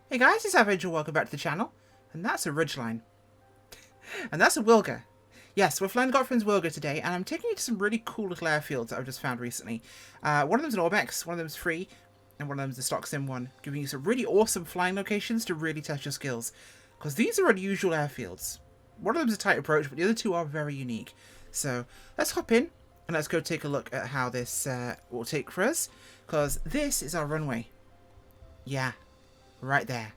Hey guys, it's Avenger, welcome back to the channel. And that's a ridgeline. And that's a Wilga. Yes, we're flying Got Friends Wilga today, and I'm taking you to some really cool little airfields that I've just found recently. One of them's an Orbex, one of them's free, and one of them's the stock sim one, giving you some really awesome flying locations to really test your skills. Because these are unusual airfields. One of them's a tight approach, but the other two are very unique. So let's hop in, and let's go take a look at how this will take for us. Because this is our runway. Yeah. Right there.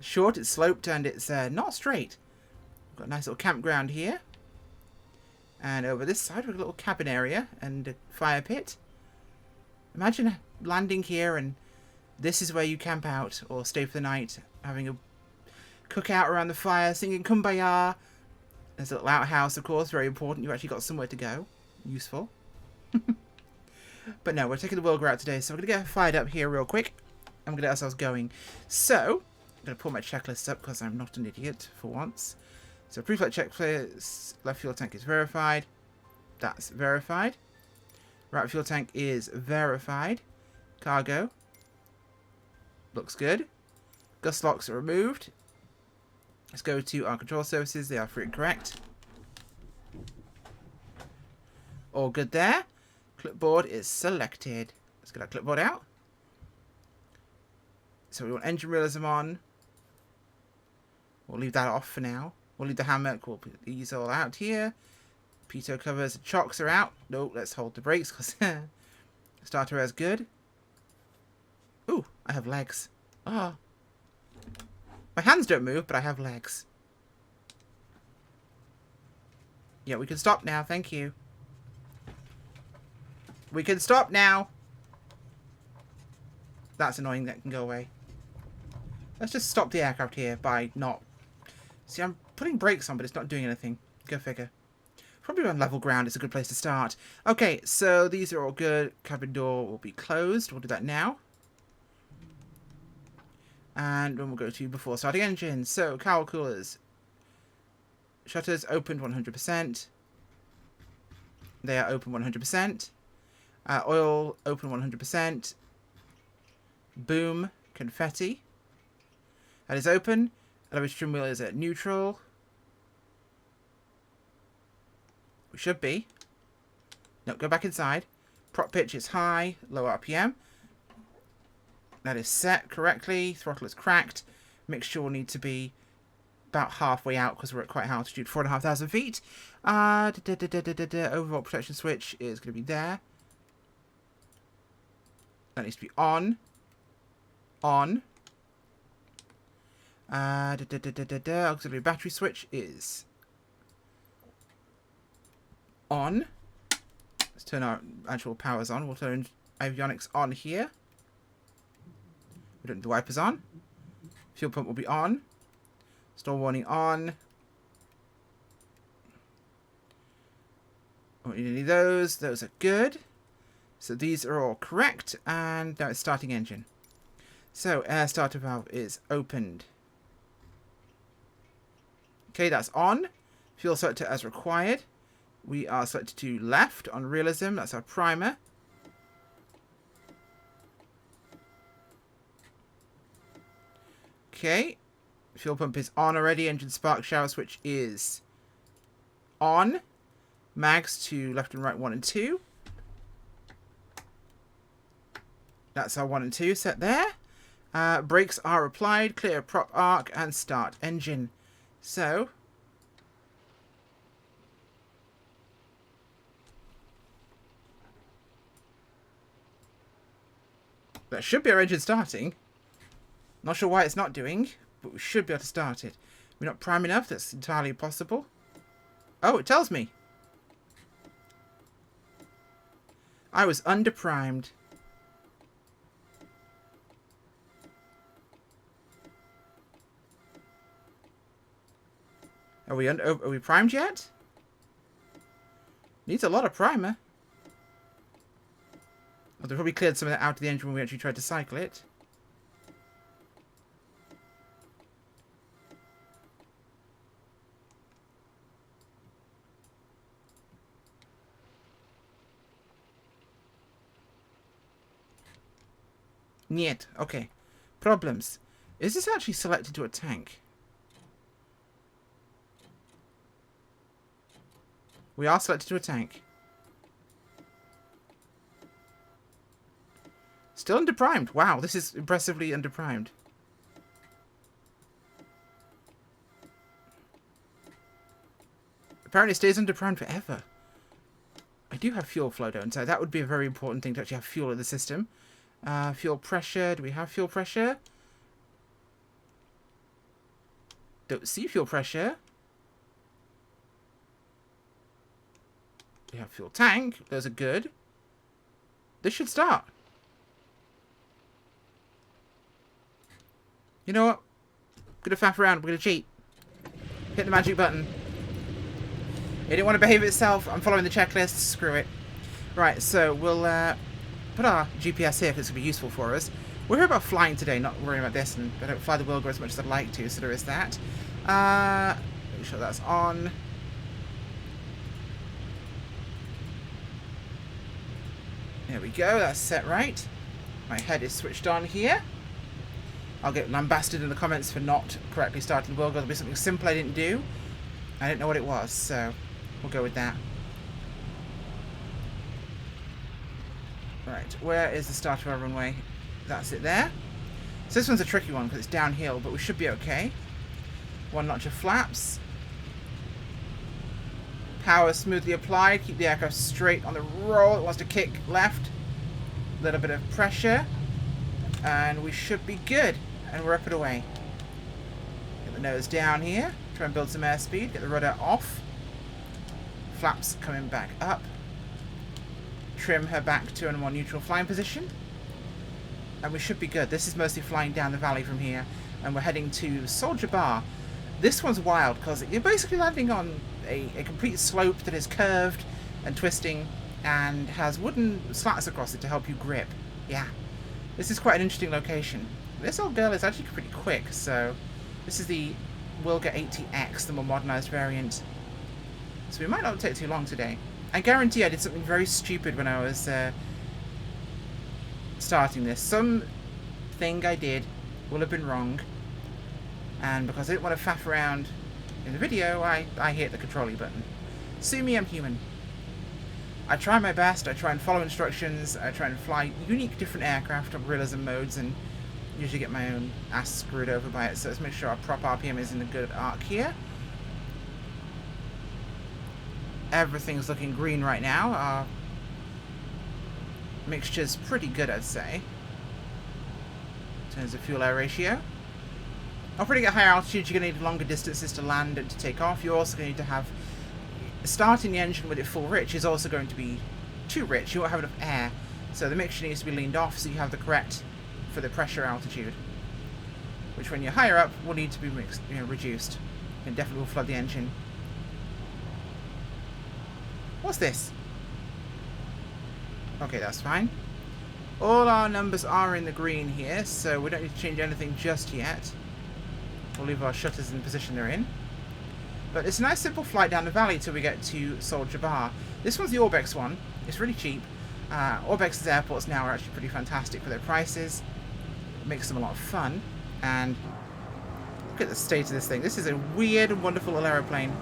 Short, it's sloped, and it's not straight. We've got a nice little campground here. And over this side, we've got a little cabin area and a fire pit. Imagine landing here, and this is where you camp out or stay for the night, having a cookout around the fire, singing Kumbaya. There's a little outhouse, of course, very important. You've actually got somewhere to go. Useful. But no, we're taking the Wilga out today, so we're going to get fired up here real quick. I'm going to get ourselves going. So, I'm going to pull my checklist up because I'm not an idiot for once. So, pre-flight checklist, left fuel tank is verified. That's verified. Right fuel tank is verified. Cargo. Looks good. Gust locks are removed. Let's go to our control surfaces. They are free and correct. All good there. Clipboard is selected. Let's get our clipboard out. So we want engine realism on. We'll leave that off for now. We'll leave the hammock. We'll put these all out here. Pitot covers. Chocks are out. No, let's hold the brakes because starter air is good. Ooh, I have legs. Ah. Oh. My hands don't move, but I have legs. Yeah, we can stop now. Thank you. We can stop now. That's annoying. That can go away. Let's just stop the aircraft here by not... See, I'm putting brakes on, but it's not doing anything. Go figure. Probably on level ground. It's a good place to start. Okay, so these are all good. Cabin door will be closed. We'll do that now. And then we'll go to before starting engine. So, cowl coolers. Shutters opened 100%. They are open 100%. Oil open 100%. Boom. Confetti. That is open. Elevator trim wheel is at neutral. We should be. No, go back inside. Prop pitch is high. Low RPM. That is set correctly. Throttle is cracked. Mixture will need to be about halfway out because we're at quite high altitude. 4,500 feet. Overall protection switch is going to be there. That needs to be on. On. Auxiliary battery switch is on. Let's turn our actual powers on. We'll turn avionics on here. We don't need the wipers on. Fuel pump will be on. Storm warning on. Don't need any of those. Those are good. So these are all correct. And now it's starting engine. So air starter valve is opened. Okay, that's on. Fuel selector as required. We are selected to left on realism. That's our primer. Okay. Fuel pump is on already. Engine spark shower switch is on. Mags to left and right 1 and 2. That's our 1 and 2 set there. Brakes are applied. Clear prop arc and start engine. So, that should be our engine starting. Not sure why it's not doing, but we should be able to start it. We're not prime enough. That's entirely possible. Oh, it tells me. I was underprimed. Are we primed yet? Needs a lot of primer. Well, they probably cleared some of that out of the engine when we actually tried to cycle it. Niet. Okay. Problems. Is this actually selected to a tank? We are selected to a tank. Still underprimed. Wow, this is impressively underprimed. Apparently it stays underprimed forever. I do have fuel flow, don't I? That would be a very important thing to actually have fuel in the system. Fuel pressure. Do we have fuel pressure? Don't see fuel pressure. We have fuel tank. Those are good. This should start. You know what? I'm gonna faff around. I'm gonna cheat. Hit the magic button. It didn't want to behave itself. I'm following the checklist. Screw it. Right, so we'll put our GPS here because it's going to be useful for us. We're here about flying today, not worrying about this, and I don't fly the Wilga as much as I'd like to, so there is that. Make sure that's on. There we go, that's set right. My head is switched on here. I'll get lambasted in the comments for not correctly starting the Wilga. There'll be something simple I didn't do. I didn't know what it was, so we'll go with that. Right, where is the start of our runway? That's it there. So this one's a tricky one because it's downhill, but we should be okay. One notch of flaps. Power smoothly applied. Keep the aircraft straight on the roll. It wants to kick left. A little bit of pressure. And we should be good. And we're up and away. Get the nose down here. Try and build some airspeed. Get the rudder off. Flaps coming back up. Trim her back to a more neutral flying position. And we should be good. This is mostly flying down the valley from here. And we're heading to Soldier Bar. This one's wild because you're basically landing on a complete slope that is curved and twisting and has wooden slats across it to help you grip. Yeah. This is quite an interesting location. This old girl is actually pretty quick, so this is the Wilga 80X, the more modernized variant. So we might not take too long today. I guarantee I did something very stupid when I was starting this. Something I did will have been wrong. And because I didn't want to faff around in the video, I hit the control-y button. Sue me, I'm human. I try my best, I try and follow instructions, I try and fly unique different aircraft on realism modes and usually get my own ass screwed over by it. So let's make sure our prop RPM is in a good arc here. Everything's looking green right now. Our mixture's pretty good, I'd say, in terms of fuel-air ratio. Operating at higher altitudes, you're going to need longer distances to land and to take off. You're also going to need to have... Starting the engine with it full rich is also going to be too rich. You won't have enough air. So the mixture needs to be leaned off so you have the correct for the pressure altitude. Which when you're higher up will need to be reduced. And definitely will flood the engine. What's this? Okay, that's fine. All our numbers are in the green here, so we don't need to change anything just yet. We'll leave our shutters in the position they're in. But it's a nice simple flight down the valley till we get to Soldier Bar. This one's the Orbex one. It's really cheap. Orbex's airports now are actually pretty fantastic for their prices. It makes them a lot of fun. And look at the state of this thing. This is a weird and wonderful little aeroplane.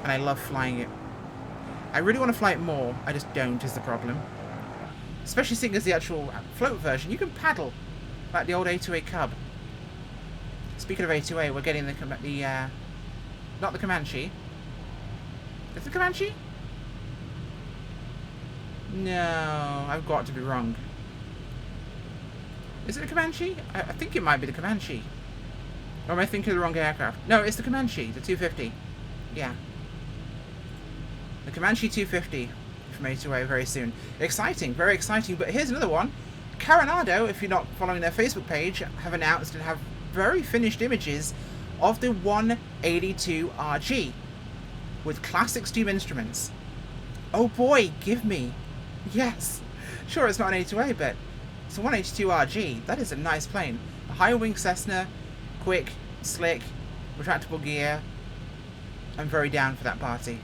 And I love flying it. I really want to fly it more. I just don't is the problem. Especially seeing as the actual float version. You can paddle like the old A2A Cub. Speaking of A2A, we're getting the not the Comanche. Is it the Comanche? No, I've got to be wrong. Is it a Comanche? I think it might be the Comanche. Or am I thinking of the wrong aircraft? No, it's the Comanche, the 250. Yeah. The Comanche 250 from A2A very soon. Exciting, very exciting. But here's another one. Coronado, if you're not following their Facebook page, have announced and have very finished images of the 182 RG with classic steam instruments. Oh boy, give me. Yes. Sure, it's not an A2A, but it's a 182 RG. That is a nice plane. A high wing Cessna, quick, slick, retractable gear. I'm very down for that party.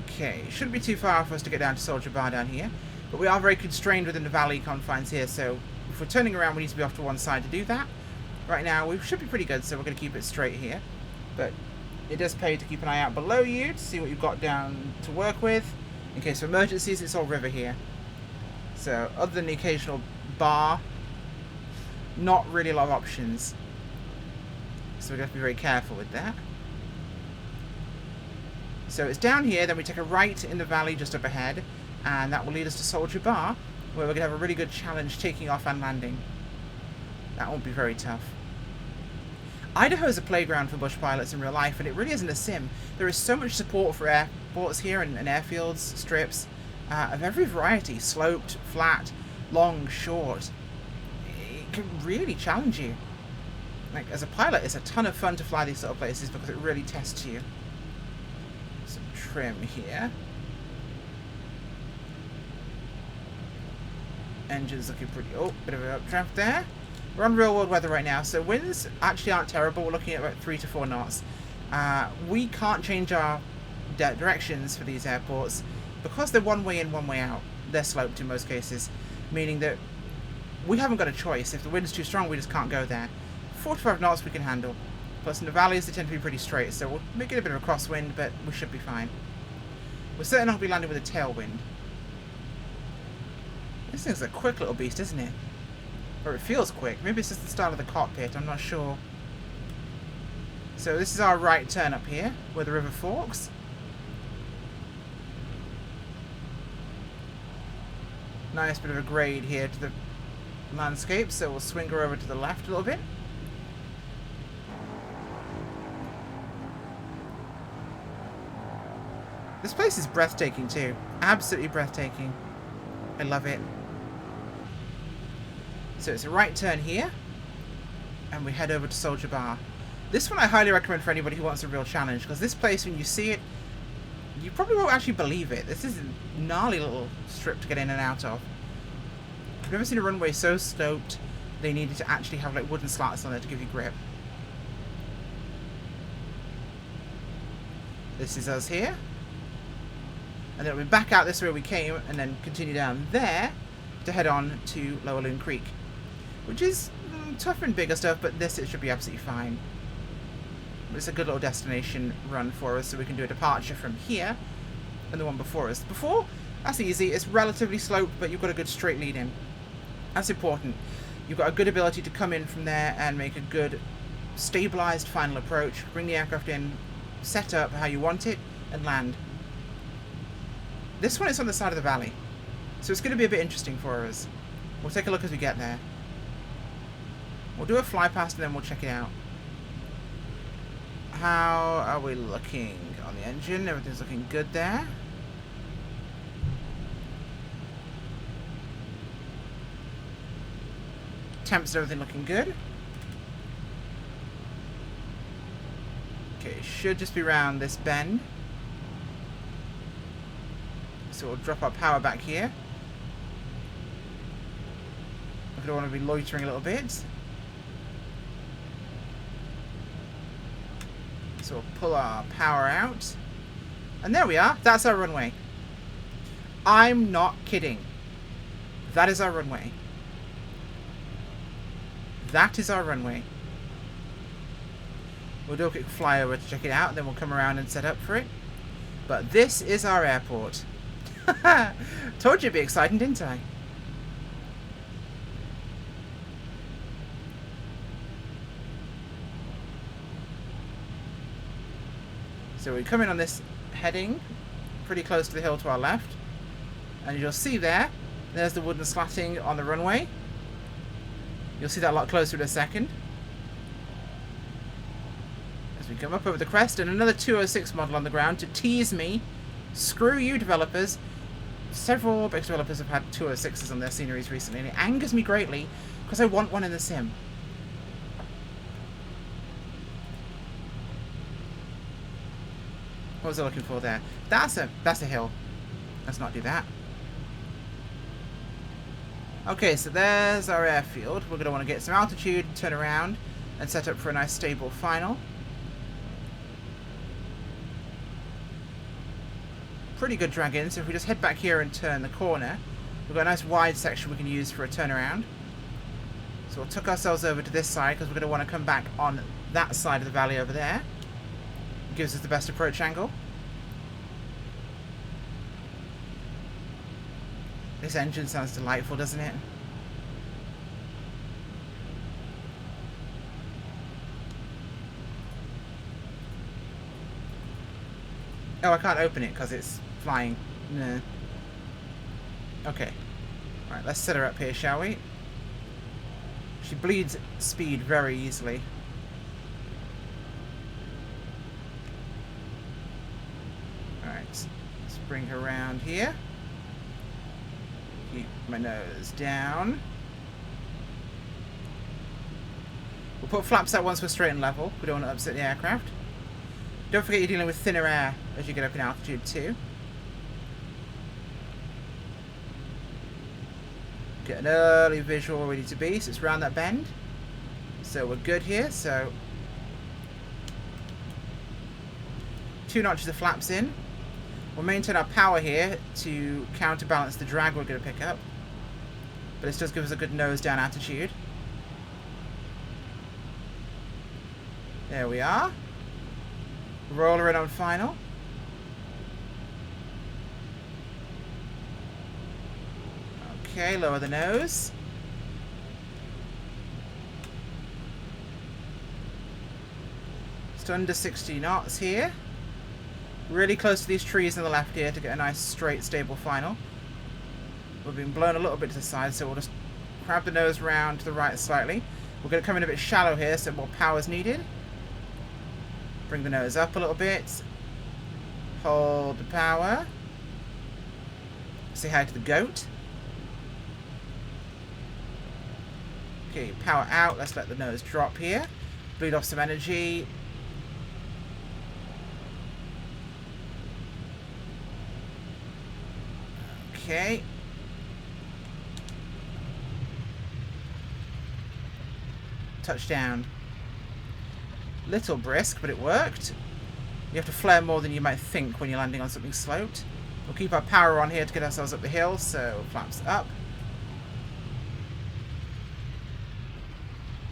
Okay, shouldn't be too far for us to get down to Soldier Bar down here, but we are very constrained within the valley confines here, so if we're turning around, we need to be off to one side to do that. Right now, we should be pretty good, so we're going to keep it straight here. But it does pay to keep an eye out below you to see what you've got down to work with. In case of emergencies, it's all river here. So, other than the occasional bar, not really a lot of options. So we have to be very careful with that. So it's down here, then we take a right in the valley just up ahead, and that will lead us to Soldier Bar, where we're going to have a really good challenge taking off and landing. That won't be very tough. Idaho is a playground for bush pilots in real life, and it really isn't a sim. There is so much support for airports here and airfields, strips, of every variety. Sloped, flat, long, short. It can really challenge you. Like, as a pilot, it's a ton of fun to fly these sort of places because it really tests you. Some trim here. Engine's looking pretty... Oh, bit of an updraft there. We're on real world weather right now, so winds actually aren't terrible. We're looking at about 3 to 4 knots. We can't change our directions for these airports because they're one way in, one way out. They're sloped in most cases, meaning that we haven't got a choice. If the wind's too strong, we just can't go there. 4 to 5 knots we can handle. Plus in the valleys they tend to be pretty straight, so we'll make it a bit of a crosswind, but we should be fine. We're certainly not going to be landing with a tailwind. This thing's a quick little beast, isn't it? Or it feels quick. Maybe it's just the style of the cockpit, I'm not sure. So this is our right turn up here, where the river forks. Nice bit of a grade here to the landscape, so we'll swing her over to the left a little bit. This place is breathtaking too. Absolutely breathtaking. I love it. So it's a right turn here, and we head over to Soldier Bar. This one I highly recommend for anybody who wants a real challenge, because this place, when you see it, you probably won't actually believe it. This is a gnarly little strip to get in and out of. I've never seen a runway so sloped they needed to actually have like wooden slats on there to give you grip. This is us here. And then we'll be back out this way we came, and then continue down there to head on to Lower Loon Creek, which is tougher and bigger stuff, but this it should be absolutely fine. It's a good little destination run for us, so we can do a departure from here and the one before us. Before, that's easy. It's relatively sloped, but you've got a good straight lead in. That's important. You've got a good ability to come in from there and make a good stabilized final approach, bring the aircraft in, set up how you want it, and land. This one is on the side of the valley, so it's going to be a bit interesting for us. We'll take a look as we get there. We'll do a fly past and then we'll check it out. How are we looking on the engine? Everything's looking good there. Temps and everything looking good. Okay, should just be around this bend. So we'll drop our power back here. I don't want to be loitering a little bit. So we'll pull our power out. And there we are. That's our runway. I'm not kidding. That is our runway. That is our runway. We'll do a quick flyover to check it out, and then we'll come around and set up for it. But this is our airport. Told you it'd be exciting, didn't I? So we come in on this heading, pretty close to the hill to our left. And you'll see there's the wooden slatting on the runway. You'll see that a lot closer in a second. As we come up over the crest, and another 206 model on the ground to tease me. Screw you, developers. Several Apex developers have had 206s on their sceneries recently, and it angers me greatly because I want one in the sim. What was I looking for there? That's a hill. Let's not do that. Okay, so there's our airfield. We're going to want to get some altitude, turn around, and set up for a nice stable final. Pretty good drag in, so if we just head back here and turn the corner, we've got a nice wide section we can use for a turnaround. So we'll tuck ourselves over to this side because we're going to want to come back on that side of the valley over there. Gives us the best approach angle. This engine sounds delightful, doesn't it? Oh, I can't open it because it's flying. No. Okay. Right, let's set her up here, shall we? She bleeds speed very easily. Alright, let's bring her around here. Keep my nose down. We'll put flaps out once we're straight and level. We don't want to upset the aircraft. Don't forget you're dealing with thinner air as you get up in altitude too. Get an early visual where we need to be, so it's around that bend. So we're good here, so 2 notches of flaps in. We'll maintain our power here to counterbalance the drag we're going to pick up. But this does give us a good nose down attitude. There we are. Roll her in on final. Okay, lower the nose. Just under 60 knots here. Really close to these trees on the left here to get a nice straight stable final. We've been blown a little bit to the side, so we'll just grab the nose round to the right slightly. We're going to come in a bit shallow here, so more power is needed. Bring the nose up a little bit. Hold the power. Say hi to the goat. Okay, power out. Let's let the nose drop here. Bleed off some energy. Okay. Touchdown. Little brisk, but it worked. You have to flare more than you might think when you're landing on something sloped. We'll keep our power on here to get ourselves up the hill, so flaps up.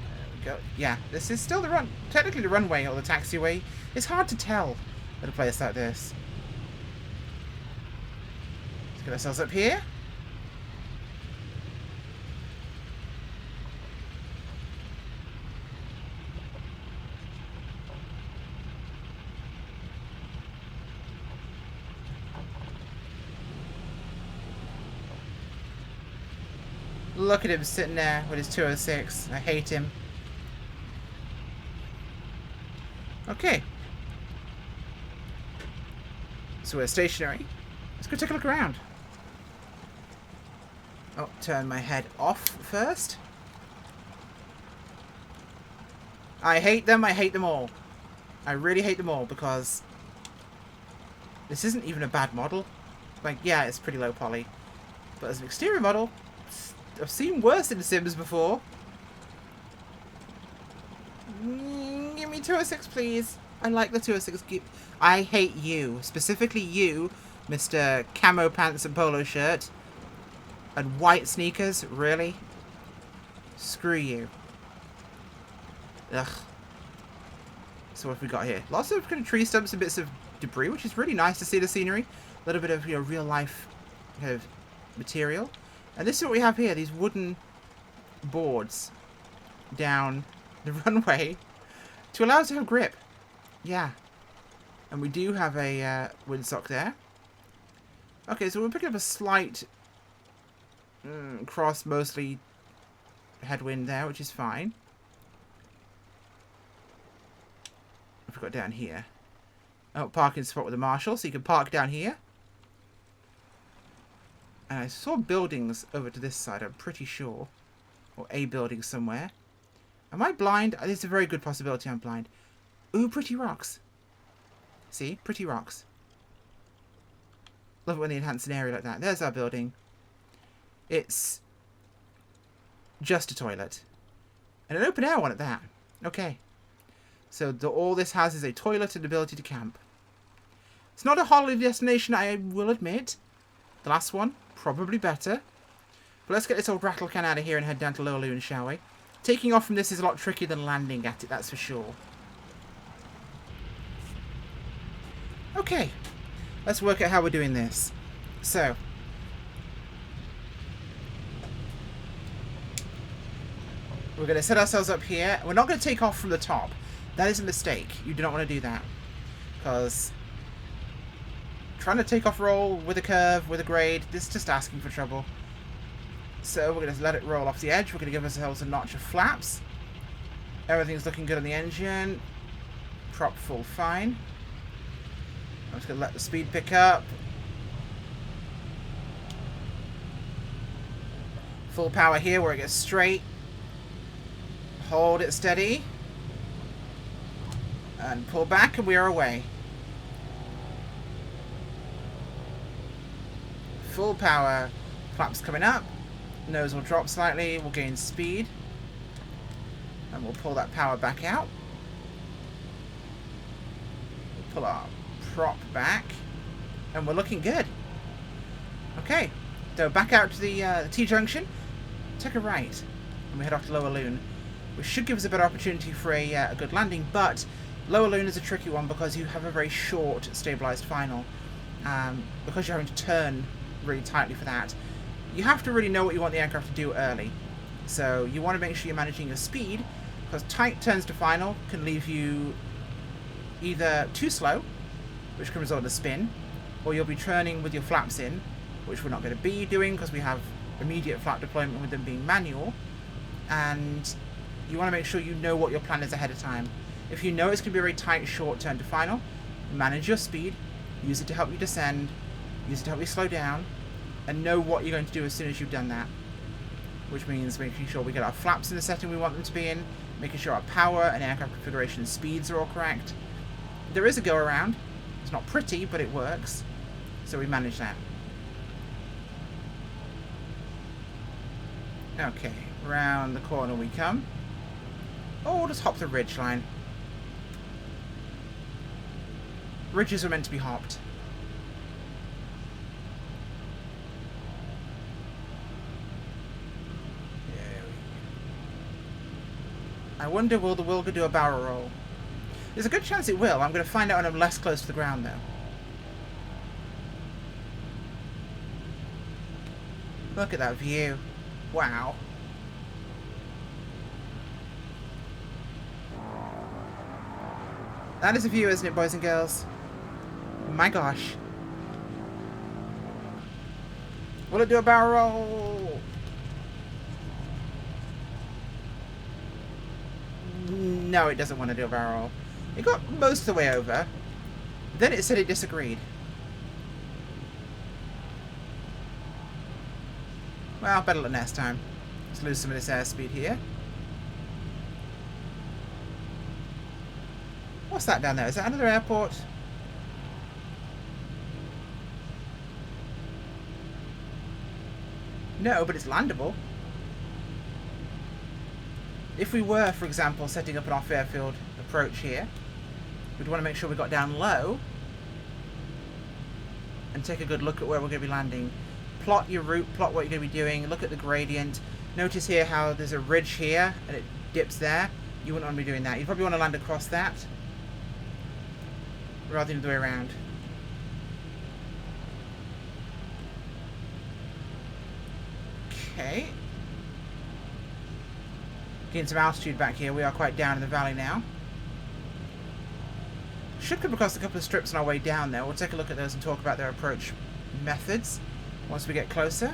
There we go. Yeah, this is still the technically the runway or the taxiway. It's hard to tell at a place like this. Let's get ourselves up here. Look at him sitting there with his 206. I hate him. Okay. So we're stationary. Let's go take a look around. Oh, turn my head off first. I hate them. I hate them all. I really hate them all because this isn't even a bad model. Like, yeah, it's pretty low poly. But as an exterior model, I've seen worse in The Sims before. Give me 206, please. I like the 206. I hate you. Specifically you, Mr. Camo Pants and Polo Shirt. And white sneakers. Really? Screw you. Ugh. So what have we got here? Lots of kind of tree stumps and bits of debris, which is really nice to see the scenery. A little bit of, real life kind of material. And this is what we have here, these wooden boards down the runway to allow us to have grip. Yeah. And we do have a windsock there. Okay, so we're picking up a slight cross, mostly headwind there, which is fine. What have we got down here? Oh, parking spot with a marshal, so you can park down here. And I saw buildings over to this side, I'm pretty sure. Or a building somewhere. Am I blind? There's a very good possibility I'm blind. Ooh, pretty rocks. See? Pretty rocks. Love it when they enhance an area like that. There's our building. It's just a toilet. And an open air one at that. Okay. So all this has is a toilet and ability to camp. It's not a holiday destination, I will admit. The last one, probably better. But let's get this old rattle can out of here and head down to Lower Loon, shall we? Taking off from this is a lot trickier than landing at it, that's for sure. Okay, let's work out how we're doing this. So, we're going to set ourselves up here. We're not going to take off from the top. That is a mistake. You do not want to do that. Because trying to take off roll with a curve, with a grade, this is just asking for trouble. So we're going to let it roll off the edge. We're going to give ourselves a notch of flaps. Everything's looking good on the engine. Prop full fine. I'm just going to let the speed pick up. Full power here where it gets straight. Hold it steady. And pull back and we are away. Full power. Flaps coming up. Nose will drop slightly. We'll gain speed. And we'll pull that power back out. We'll pull our prop back. And we're looking good. Okay. So back out to the T-junction. Take a right. And we head off to Lower Loon. Which should give us a better opportunity for a good landing. But Lower Loon is a tricky one because you have a very short stabilized final. Because you're having to turn really tightly for that. You have to really know what you want the aircraft to do early. So you want to make sure you're managing your speed, because tight turns to final can leave you either too slow, which can result in a spin, or you'll be turning with your flaps in, which we're not going to be doing because we have immediate flap deployment with them being manual, and you want to make sure you know what your plan is ahead of time. If you know it's going to be a very tight, short turn to final, manage your speed, use it to help you descend, use it to help you slow down, and know what you're going to do as soon as you've done that. Which means making sure we get our flaps in the setting we want them to be in, making sure our power and aircraft configuration and speeds are all correct. There is a go around. It's not pretty, but it works. So we manage that. Okay, round the corner we come. Oh, we'll just hop the ridge line. Ridges are meant to be hopped. I wonder, will the Wilga do a barrel roll? There's a good chance it will. I'm going to find out when I'm less close to the ground, though. Look at that view. Wow. That is a view, isn't it, boys and girls? My gosh. Will it do a barrel roll? No, it doesn't want to do a barrel roll. It got most of the way over. Then it said it disagreed. Well, better luck next time. Let's lose some of this airspeed here. What's that down there? Is that another airport? No, but it's landable. If we were, for example, setting up an off-airfield approach here, we'd want to make sure we got down low and take a good look at where we're going to be landing. Plot your route, plot what you're going to be doing, look at the gradient. Notice here how there's a ridge here and it dips there. You wouldn't want to be doing that. You'd probably want to land across that rather than the way around. Okay. Getting some altitude back here. We are quite down in the valley now. Should come across a couple of strips on our way down there. We'll take a look at those and talk about their approach methods once we get closer.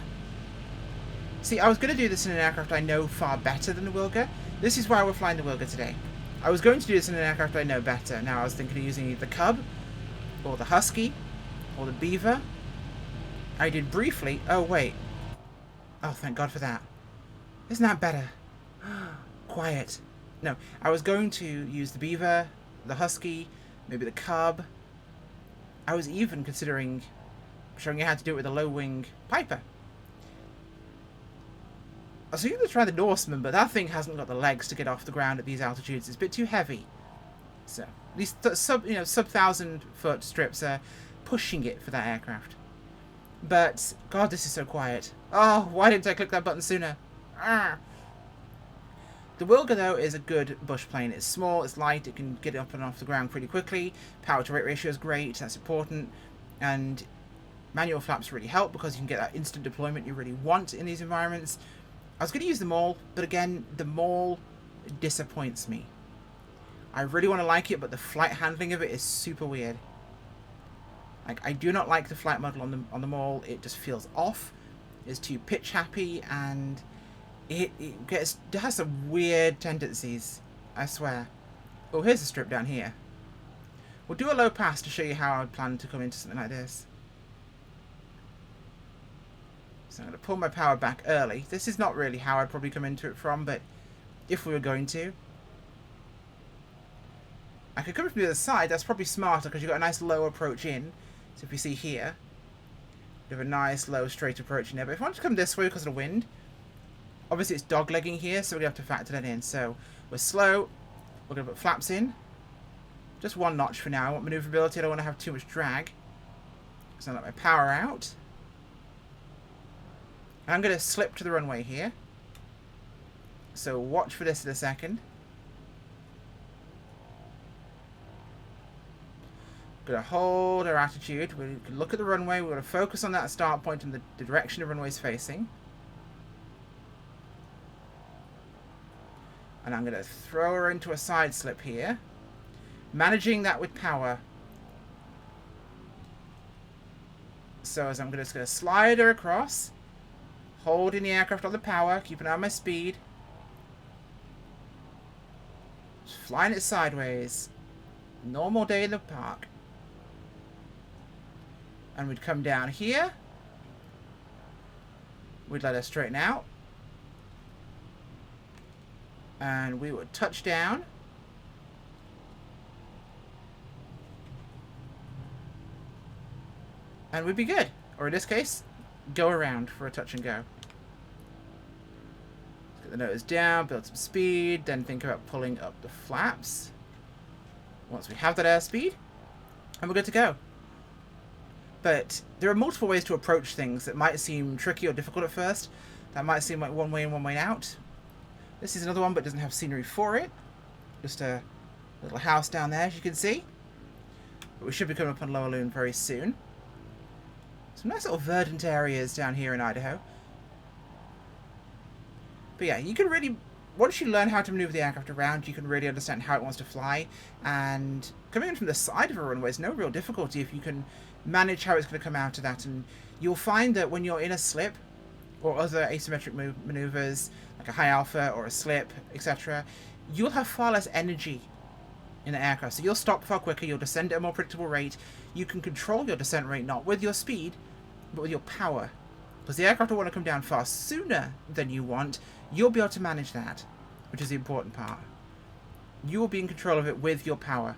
See, I was going to do this in an aircraft I know far better than the Wilga. This is why we're flying the Wilga today. I was going to do this in an aircraft I know better. Now I was thinking of using either the Cub, or the Husky, or the Beaver. I did briefly... Oh, wait. Oh, thank God for that. Isn't that better? Quiet. No, I was going to use the Beaver, the Husky, maybe the Cub. I was even considering showing you how to do it with a low-wing Piper. I was going to try the Norseman, but that thing hasn't got the legs to get off the ground at these altitudes. It's a bit too heavy. So, these sub 1,000-foot strips are pushing it for that aircraft. But, God, this is so quiet. Oh, why didn't I click that button sooner? Arrgh. The Wilga, though, is a good bush plane. It's small, it's light, it can get up and off the ground pretty quickly. Power to weight ratio is great, that's important. And manual flaps really help because you can get that instant deployment you really want in these environments. I was going to use the Maul, but again, the Maul disappoints me. I really want to like it, but the flight handling of it is super weird. Like, I do not like the flight model on the Maul. It just feels off. It's too pitch happy, and it has some weird tendencies, I swear. Oh, here's a strip down here. We'll do a low pass to show you how I would plan to come into something like this. So I'm going to pull my power back early. This is not really how I'd probably come into it from, but if we were going to. I could come from the other side. That's probably smarter because you've got a nice low approach in. So if you see here, you have a nice low straight approach in there. But if I want to come this way because of the wind, obviously it's doglegging here, so we're going to have to factor that in. So we're slow. We're going to put flaps in. Just one notch for now. I want maneuverability. I don't want to have too much drag. So I'll let my power out. And I'm going to slip to the runway here. So watch for this in a second. Going to hold our attitude. We can look at the runway. We're going to focus on that start point and the direction the runway is facing. And I'm going to throw her into a side slip here. Managing that with power. So as I'm just going to slide her across. Holding the aircraft on the power. Keep an eye on my speed. Just flying it sideways. Normal day in the park. And we'd come down here. We'd let her straighten out. And we would touch down. And we'd be good. Or in this case, go around for a touch and go. Get the nose down, build some speed, then think about pulling up the flaps. Once we have that airspeed, and we're good to go. But there are multiple ways to approach things that might seem tricky or difficult at first. That might seem like one way in, one way out. This is another one, but doesn't have scenery for it. Just a little house down there, as you can see. But we should be coming up on Lower Loon very soon. Some nice little verdant areas down here in Idaho. But yeah, you can really... Once you learn how to maneuver the aircraft around, you can really understand how it wants to fly. And coming in from the side of a runway is no real difficulty if you can manage how it's going to come out of that. And you'll find that when you're in a slip or other asymmetric maneuvers, like a high alpha or a slip, etc., you'll have far less energy in the aircraft. So you'll stop far quicker, you'll descend at a more predictable rate. You can control your descent rate not with your speed, but with your power. Because the aircraft will want to come down far sooner than you want. You'll be able to manage that, which is the important part. You will be in control of it with your power.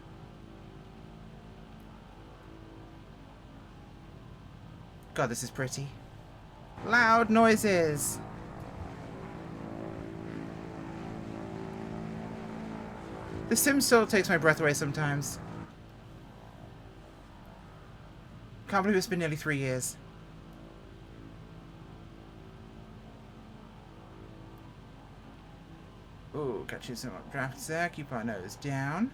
God, this is pretty. Loud noises. The sim still takes my breath away sometimes. Can't believe it's been nearly 3 years. Ooh, catching some updrafts there. Keep our nose down.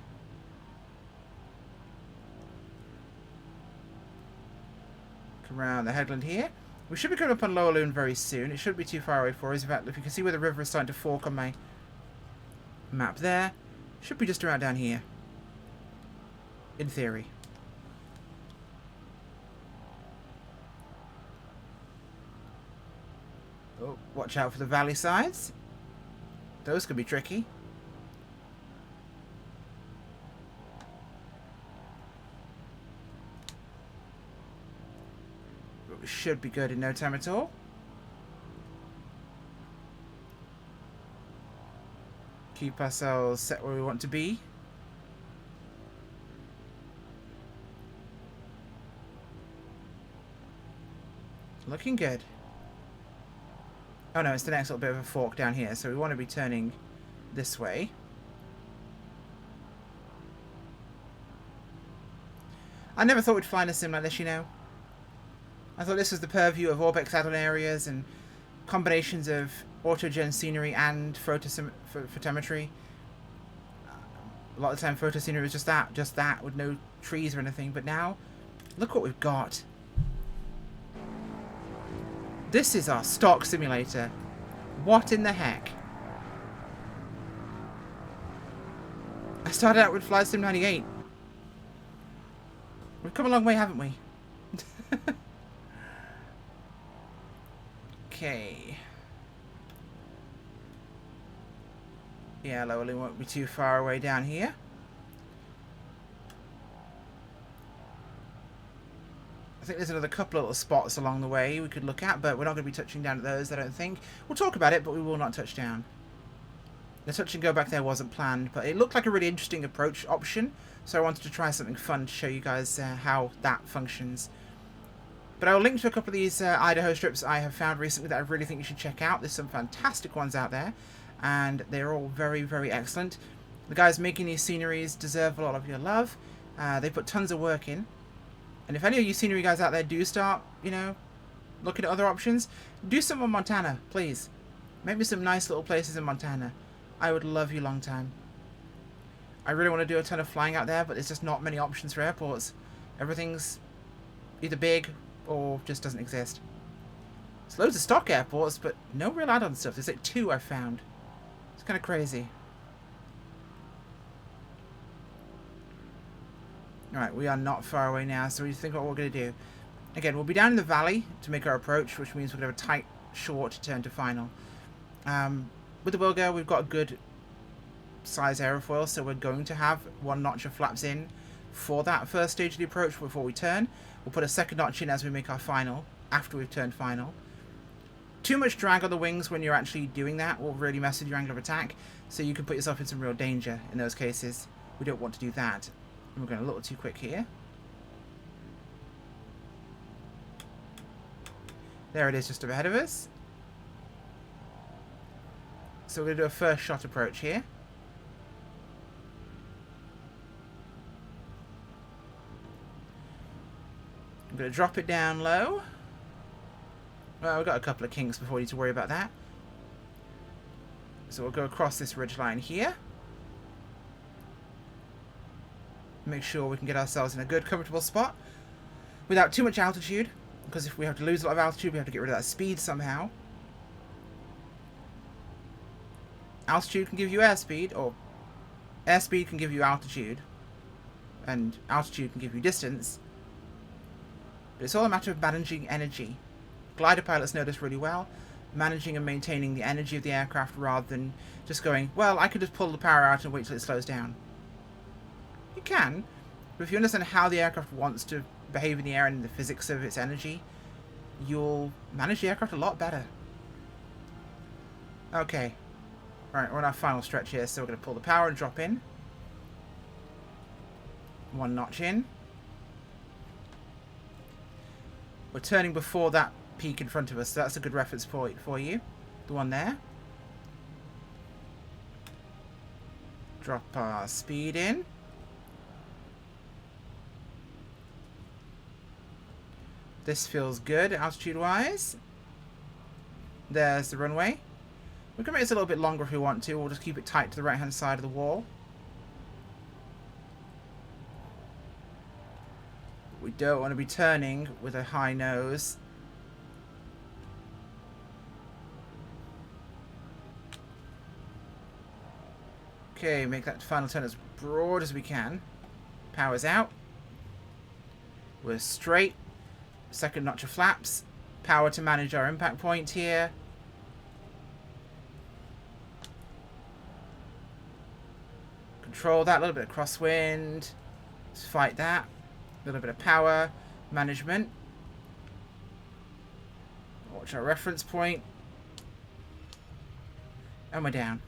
Come around the headland here. We should be coming up on Lower Loon very soon. It shouldn't be too far away for us. In fact, if you can see where the river is starting to fork on my map there, should be just around down here. In theory. Oh, watch out for the valley sides. Those could be tricky. But we should be good in no time at all. Keep ourselves set where we want to be. Looking good. Oh no, it's the next little bit of a fork down here, so we want to be turning this way. I never thought we'd find a sim like this, you know. I thought this was the purview of Orbex add-on areas and combinations of auto-gen scenery and photometry. A lot of the time photo scenery was just that, with no trees or anything. But now, look what we've got. This is our stock simulator. What in the heck? I started out with Flight Sim 98. We've come a long way, haven't we? Okay. Yeah, Lowly won't be too far away down here. I think there's another couple of little spots along the way we could look at, but we're not going to be touching down at those, I don't think. We'll talk about it, but we will not touch down. The touch and go back there wasn't planned, but it looked like a really interesting approach option, so I wanted to try something fun to show you guys how that functions. But I will link to a couple of these Idaho strips I have found recently that I really think you should check out. There's some fantastic ones out there, and they're all very, very excellent. The guys making these sceneries deserve a lot of your love. They put tons of work in. And if any of you scenery guys out there do start, you know, looking at other options, do some in Montana, please. Make me some nice little places in Montana. I would love you long time. I really want to do a ton of flying out there, but there's just not many options for airports. Everything's either big or just doesn't exist. There's loads of stock airports, but no real add-on stuff. There's like 2 I've found. It's kind of crazy. Alright, we are not far away now, so we think what we're going to do. Again, we'll be down in the valley to make our approach, which means we're going to have a tight, short turn to final. With the Wilga, we've got a good size aerofoil, so we're going to have 1 notch of flaps in for that first stage of the approach before we turn. We'll put a 2nd notch in as we make our final, after we've turned final. Too much drag on the wings when you're actually doing that will really mess with your angle of attack, so you can put yourself in some real danger in those cases. We don't want to do that. And we're going a little too quick here. There it is, just ahead of us. So we're going to do a first shot approach here. I'm going to drop it down low. Well, we've got a couple of kinks before we need to worry about that. So we'll go across this ridgeline here. Make sure we can get ourselves in a good, comfortable spot without too much altitude, because if we have to lose a lot of altitude, we have to get rid of that speed somehow. Altitude can give you airspeed, or airspeed can give you altitude, and altitude can give you distance. But it's all a matter of managing energy. Glider pilots know this really well, managing and maintaining the energy of the aircraft rather than just going, well, I could just pull the power out and wait till it slows down. You can, but if you understand how the aircraft wants to behave in the air and the physics of its energy, you'll manage the aircraft a lot better. Okay. Alright, we're on our final stretch here, so we're going to pull the power and drop in. 1 notch in. We're turning before that peak in front of us, so that's a good reference point for you. The one there. Drop our speed in. This feels good altitude-wise. There's the runway. We can make this a little bit longer if we want to. We'll just keep it tight to the right-hand side of the wall. We don't want to be turning with a high nose. Okay, make that final turn as broad as we can. Power's out. We're straight. 2nd notch of flaps. Power to manage our impact point here. Control that, a little bit of crosswind. Let's fight that. A little bit of power management. Watch our reference point. And we're down.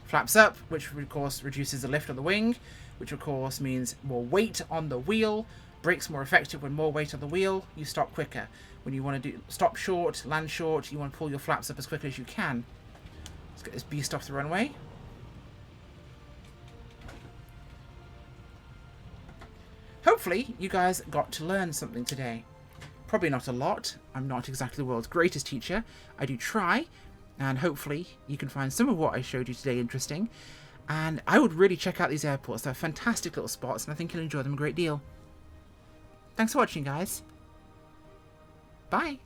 Flaps up, which of course reduces the lift on the wing, which of course means more weight on the wheel. Brakes more effective when more weight on the wheel. You stop quicker. When you want to do stop short, land short, you want to pull your flaps up as quickly as you can. Let's get this beast off the runway. Hopefully, you guys got to learn something today. Probably not a lot. I'm not exactly the world's greatest teacher. I do try. and hopefully you can find some of what I showed you today interesting. And I would really check out these airports. They're fantastic little spots, and I think you'll enjoy them a great deal. Thanks for watching, guys. Bye.